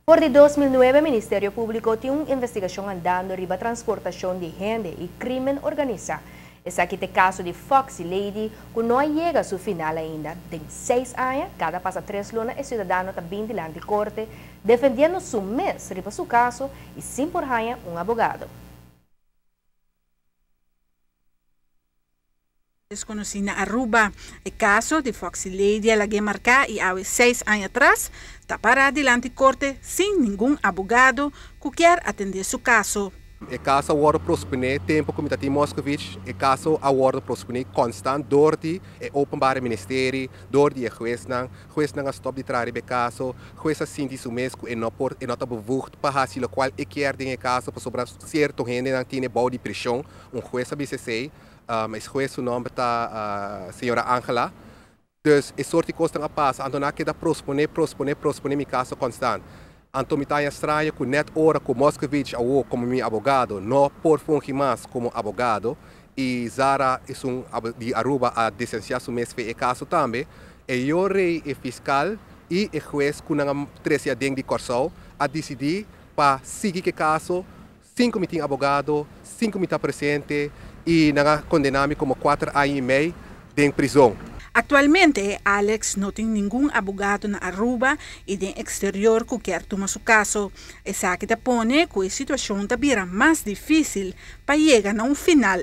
Por de 2009, o Ministério Público tem uma investigação andando sobre a transportação de gente e crime organizado. Esse aqui é o caso de Foxy Lady, que não chega ao seu final ainda. Tem 6 anos, cada passa 3 lunas, e o cidadão está bem diante de corte, defendendo seu mês sobre seu caso e sem por raia um advogado. Desconheci na Aruba o caso de Foxy Lady, ela que marcar e há 6 anos atrás, está parada diante de corte sem nenhum advogado que quer atender seu caso. O caso agora prospune tempo como está em Moscovich, o caso agora prospune constante door die openbare ministerie, door die juez não stop de trazer o caso, juez assim de sumesco e não bevoegd para fazer o qual quer de caso para sobre certo gente não tem bom de prisão, juez BCC, esse juez o nome está senhora Angela. Dus é soort de kosten a passa, então na que da prospune mi caso constante. Então, me está estranho que net hora que Moscovich ou como meu advogado não por fungir mais como advogado e Zara é de Aruba a licenciar seu mês e caso também e eu rei e fiscal e o juez que não trecia dentro de Corsol a decidir para seguir o caso 5 me tem advogado 5 me está presente e não condenar-me como 4 anos e meio de prisão. Atualmente, Alex não tem nenhum advogado na Aruba e no exterior que quer tomar seu caso. Essa que põe que a situação está vira mais difícil para chegar a um final.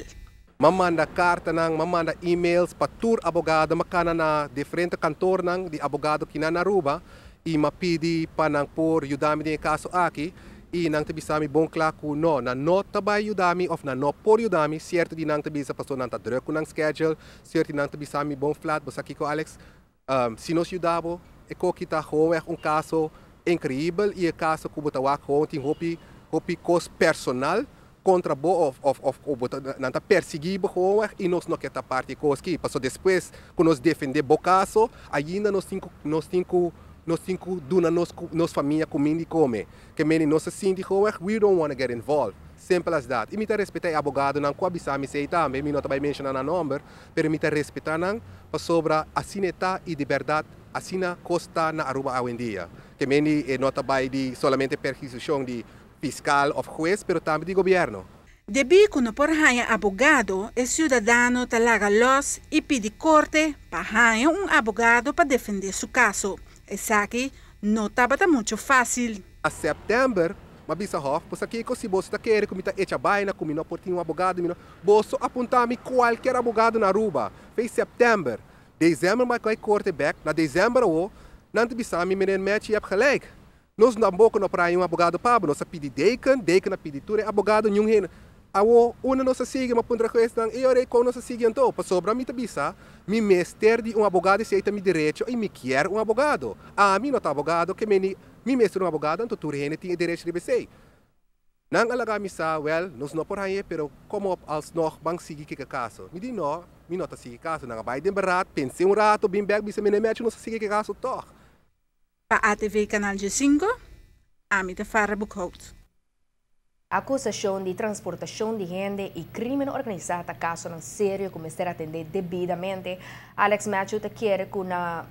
Manda carta, manda e-mails para todo advogado, makana na diferente cantor de advogado que na Aruba e me pede para por ajudar-me no caso aqui. E não te bisami bom claro que não trabalha ajudar-me ou não por ajudar-me, certo de não te bisa passou não tá druk com schedule, certo de não te bisami bom flat, mas aqui com Alex, se nos ajudava, é que está um caso incrível e o caso que bota o tem hopi cost personal contra bo ou não tá perseguido e nós não quer tá parte coisa que passou depois que nós defender o caso, ainda nós cinco duna nos família comendo e come. Que meni nossa síndico, we don't want to get involved. Simple as that. E me respeitar o advogado não com abisami sei também, me não vai mencionar o número, pero me respeitar não para sobre a sineta e de verdade a sina costa na Aruba hoje em dia. Que meni não vai de solamente perquisição de fiscal ou juez, pero também de governo. Debi que não por haya advogado, o cidadão talaga los e pede corte para haya um advogado para defender seu caso. Essa aqui não estava muito fácil. A setembro, mas bisa hof, pois aqui se você está querendo que me tá echa baina, que me não portinho um advogado, me não, você apontar-me qualquer advogado na Aruba. Fez setembro, dezembro mas vai corte back, na dezembro não te bisa me mete e gelijk. Nós não pouco não para um advogado para, nós pedi decan na peditura, advogado nenhum hen. Awo una nossa siga, mas contra questão e orei com nossa siga então, para sobra me tabisa, me mestre de um advogado se me direito e me quer um advogado. A mim não tá advogado que me mestre um advogado, então tu rene tem direito de BC. Não alaga me sa, nós não por aí, pero como als nog bang siga que caso. Me não tá siga caso, não vai de barato, pensei rato, bem back, bisa me mete nossa siga que caso toch. Para a TV Canal G5, a mim te farra boekhoud. Acusação de transportação de gente e crime organizado caso não sério como ser atendido devidamente. Alex Matthew te quer que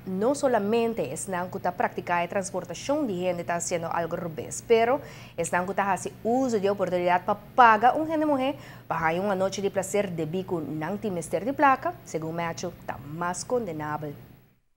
não somente estão que praticar a transportação de gente está sendo algo rubés, pero estão que fazendo uso de oportunidade para pagar gente mulher para uma noite de prazer devido que não tem mestre de placa, segundo Matthew, está mais condenável.